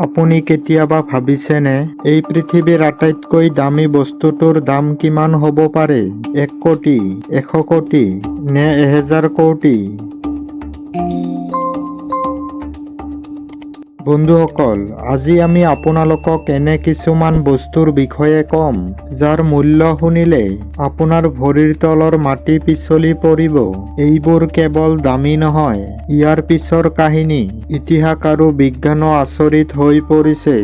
আপুনি কেতিয়াবা ভাবিছেনে এই পৃথিৱীৰ আটাইতকৈ দামী বস্তুটোৰ দাম কিমান হ'ব পাৰে? 1 কোটি, 100 কোটি নে 1000 কোটি? বন্ধুসকল, আজি আমি আপোনালোকক এনে কিছুমান বস্তুৰ বিষয়ে ক'ম যাৰ মূল্য শুনিলে আপোনাৰ ভৰিৰ তলৰ মাটি পিছলি পৰিব। এইবোৰ কেৱল দামী নহয়, ইয়াৰ পিছৰ কাহিনী, ইতিহাস আৰু বিজ্ঞানো আচৰিত হৈ পৰিছে।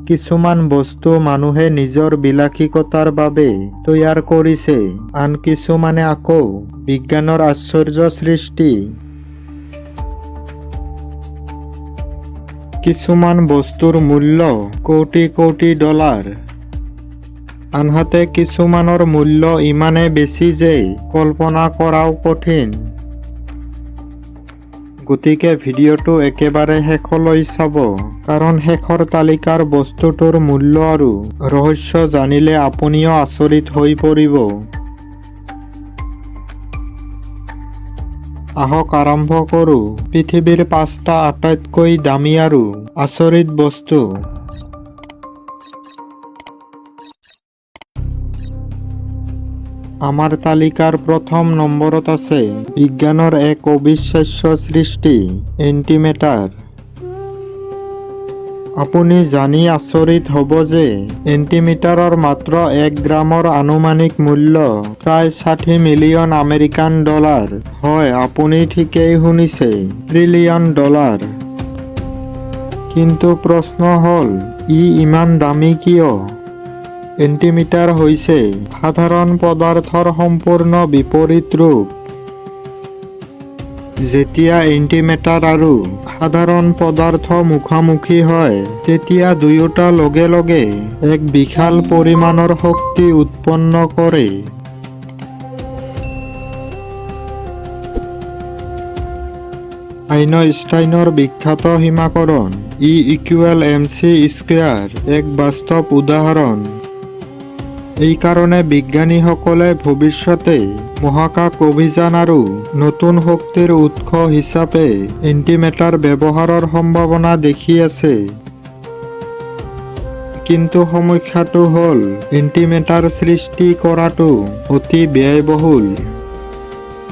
কিছুমান বস্তু মানুহে নিজৰ বিলাসিকতাৰ বাবে তৈয়াৰ কৰিছে, আন কিছুমানে আকৌ বিজ্ঞানৰ আশ্চৰ্য সৃষ্টি। কিছুমান বস্তুৰ মূল্য কোটি কোটি ডলাৰ, আনহাতে কিছুমানৰ মূল্য ইমানে বেছি যে কল্পনা কৰাও কঠিন। গতিকে ভিডিঅ'টো একেবাৰে শেষলৈ চাব, কাৰণ শেষৰ তালিকাৰ বস্তুটোৰ মূল্য আৰু ৰহস্য জানিলে আপুনিও আচৰিত হৈ পৰিব। আহক আৰম্ভ কৰোঁ পৃথিৱীৰ 5টা আটাইতকৈ দামী আৰু আচৰিত বস্তু। আমাৰ তালিকাৰ প্ৰথম নম্বৰত আছে বিজ্ঞানৰ এক অবিশ্বাস্য সৃষ্টি, এণ্টিমেটাৰ। আপুনি জানি আচৰিত হ'ব যে এণ্টিমিটাৰৰ মাত্ৰ 1 গ্ৰামৰ আনুমানিক মূল্য প্ৰায় 60 মিলিয়ন আমেৰিকান ডলাৰ। হয়, আপুনি ঠিকেই শুনিছে, ট্ৰিলিয়ন ডলাৰ। কিন্তু প্ৰশ্ন হ'ল, ই ইমান দামী কিয়? এণ্টিমিটাৰ হৈছে সাধাৰণ পদাৰ্থৰ সম্পূৰ্ণ বিপৰীত ৰূপ। যেতিয়া এণ্টিমেটাৰ আৰু সাধাৰণ পদাৰ্থ মুখামুখি হয়, তেতিয়া দুয়োটা লগে লগে এক বিশাল পৰিমাণৰ শক্তি উৎপন্ন কৰে। আইনষ্টাইনৰ বিখ্যাত সীমাকৰণ E=mc² এক বাস্তৱ উদাহৰণ। এই কাৰণে বিজ্ঞানীসকলে ভৱিষ্যতে মহাকাশ অভিযান আৰু নতুন শক্তিৰ উৎস হিচাপে এণ্টিমেটাৰ ব্যৱহাৰৰ সম্ভাৱনা দেখি আছে। কিন্তু সমস্যাটো হ'ল, এণ্টিমেটাৰ সৃষ্টি কৰাটো অতি ব্যয়বহুল।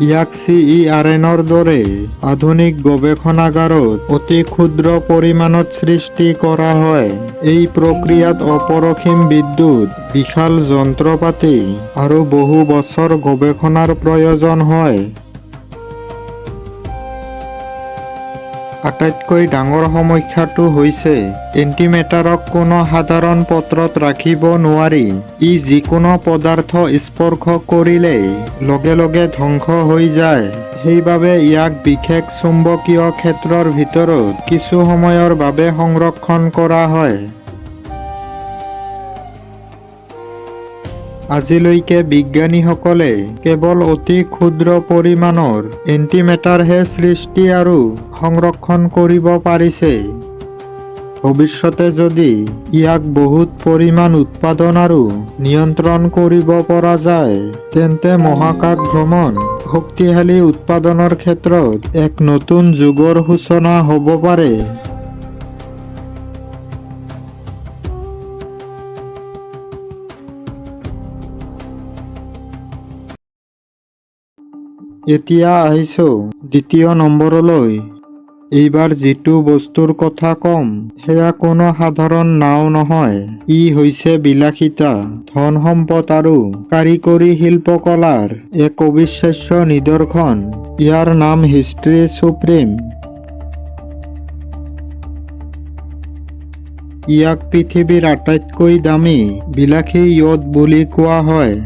ইয়াক CERNৰ দৰে আধুনিক গৱেষণাগাৰত অতি ক্ষুদ্ৰ পৰিমাণত সৃষ্টি কৰা হয়। এই প্ৰক্ৰিয়াত অপৰিসীম বিদ্যুৎ, বিশাল যন্ত্ৰপাতি আৰু বহু বছৰ গৱেষণাৰ প্ৰয়োজন হয়। আটাইতকৈ ডাঙৰ সমস্যাটো হৈছে এণ্টিমেটাৰক কোনো সাধাৰণ পাত্ৰত ৰাখিব নোৱাৰি। ই যিকোনো পদাৰ্থ স্পৰ্শ কৰিলে লগে লগে ধ্বংস হৈ যায়। সেইবাবে ইয়াক বিশেষ চুম্বকীয় ক্ষেত্ৰৰ ভিতৰত কিছু সময়ৰ বাবে সংৰক্ষণ কৰা হয়। আজিলৈকে বিজ্ঞানীসকলে কেৱল অতি ক্ষুদ্ৰ পৰিমাণৰ এণ্টিমেটাৰহে সৃষ্টি আৰু সংৰক্ষণ কৰিব পাৰিছে। ভৱিষ্যতে যদি ইয়াক বহুত পৰিমাণ উৎপাদন আৰু নিয়ন্ত্ৰণ কৰিব পৰা যায়, তেন্তে মহাকাশ ভ্ৰমণ, শক্তিশালী উৎপাদনৰ ক্ষেত্ৰত এক নতুন যুগৰ সূচনা হ'ব পাৰে। এতিয়া আহিছোঁ দ্বিতীয় নম্বৰলৈ। এইবাৰ যিটো বস্তুৰ কথা ক'ম, সেয়া কোনো সাধাৰণ নাও নহয়। ই হৈছে বিলাসিতা, ধন সম্পদ আৰু কাৰিকৰী শিল্পকলাৰ এক অবিশ্বাস্য নিদৰ্শন। ইয়াৰ নাম হিষ্ট্ৰী সুপ্ৰিম। ইয়াক পৃথিৱীৰ আটাইতকৈ দামী বিলাসী য়ট বুলি কোৱা হয়।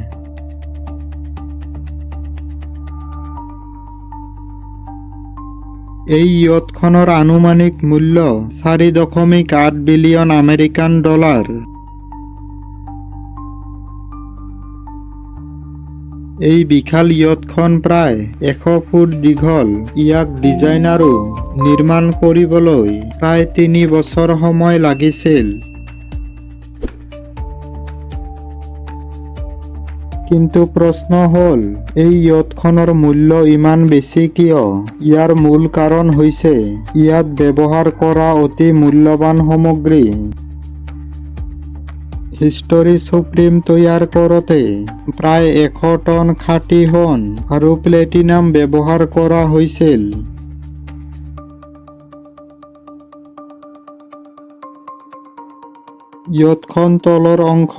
এই য়টখনৰ আনুমানিক মূল্য 4.8 বিলিয়ন আমেৰিকান ডলাৰ। এই বিশাল য়টখন প্ৰায় 100 ফুট দীঘল। ইয়াক ডিজাইন আৰু নিৰ্মাণ কৰিবলৈ প্ৰায় 3 বছৰ সময় লাগিছিল। কিন্তু প্ৰশ্ন হ'ল, এই য়টখনৰ মূল্য ইমান বেছি কিয়? ইয়াৰ মূল কাৰণ হৈছে ইয়াত ব্যৱহাৰ কৰা অতি মূল্যৱান সামগ্ৰী। হিষ্টৰী সুপ্ৰিম তৈয়াৰ কৰোঁতে প্ৰায় 100 টন খাঁটি সোণ আৰু প্লেটিনাম ব্যৱহাৰ কৰা হৈছিল। য়টখন তলৰ অংশ,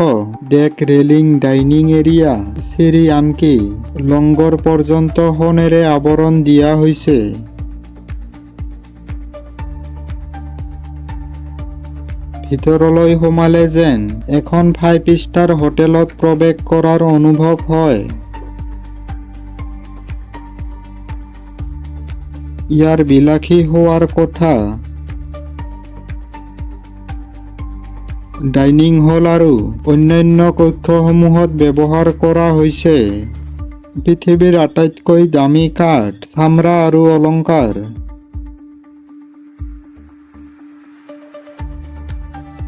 ডেক, ৰেলিং, ডাইনিং এৰিয়া, চিৰি আনকি লংগৰ পৰ্যন্ত সোণেৰে আৱৰণ দিয়া হৈছে। ভিতৰলৈ সোমালে যেন এখন 5 ষ্টাৰ হোটেলত প্ৰৱেশ কৰাৰ অনুভৱ হয়। ইয়াৰ বিলাসী শোৱাৰ কোঠা, ডাইনিং হল আৰু অন্যান্য কক্ষসমূহত ব্যৱহাৰ কৰা হৈছে পৃথিৱীৰ আটাইতকৈ দামী কাঠ, চামৰা আৰু অলংকাৰ।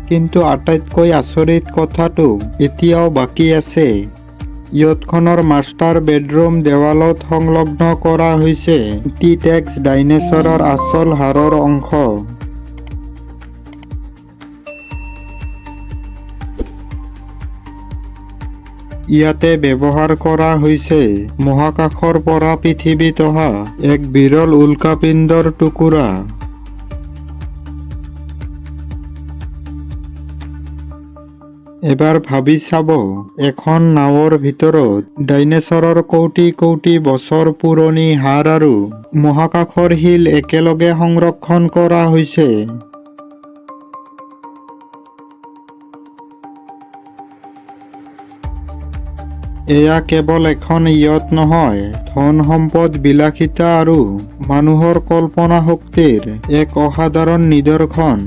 কিন্তু আটাইতকৈ আচৰিত কথাটো এতিয়াও বাকী আছে। য়টখনৰ মাষ্টাৰ বেডৰুম দেৱালত সংলগ্ন কৰা হৈছে টি-টেক্স ডাইনেছৰৰ আচল হাড়ৰ অংশ। ইয়াতে ব্যৱহাৰ কৰা হৈছে মহাকাশৰ পৰা পৃথিৱীত অহা এক বিৰল উল্কাপিণ্ডৰ টুকুৰা। এবাৰ ভাবি চাব, এখন নাৱৰ ভিতৰত ডাইনেছৰৰ কোটি কোটি বছৰ পুৰণি হাড় আৰু মহাকাশৰ শিল একেলগে সংৰক্ষণ কৰা হৈছে। এয়া কেৱল এখন য়ট নহয়, ধন সম্পদ, বিলাসিতা আৰু মানুহৰ কল্পনা শক্তিৰ এক অসাধাৰণ নিদৰ্শন।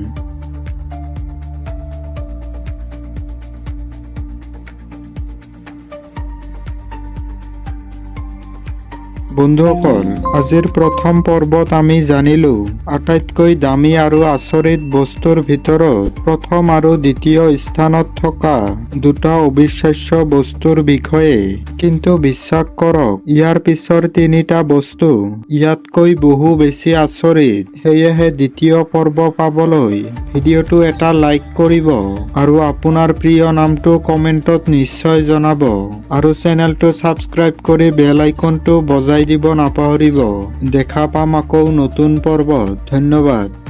বন্ধুসকল, আজিৰ প্ৰথম পৰ্বত আমি জানিলো আটাইতকৈ দামী আৰু আচৰিত বস্তুৰ ভিতৰত প্ৰথম আৰু দ্বিতীয় স্থানত থকা দুটা অবিশ্বাস্য বস্তুৰ বিষয়ে। কিন্তু বিশ্বাস কৰক, ইয়াৰ পিছৰ তিনিটা বস্তু ইয়াতকৈ বহু বেছি আচৰিত। সেয়েহে দ্বিতীয় পৰ্ব পাবলৈ ভিডিঅ'টো এটা লাইক কৰিব আৰু আপোনাৰ প্ৰিয় নামটো কমেণ্টত নিশ্চয় জনাব আৰু চেনেলটো ছাবস্ক্ৰাইব কৰি বেল আইকনটো বজাই দিব নাপাহৰিব। দেখা পাম আকৌ নতুন পৰ্বত। ধন্যবাদ।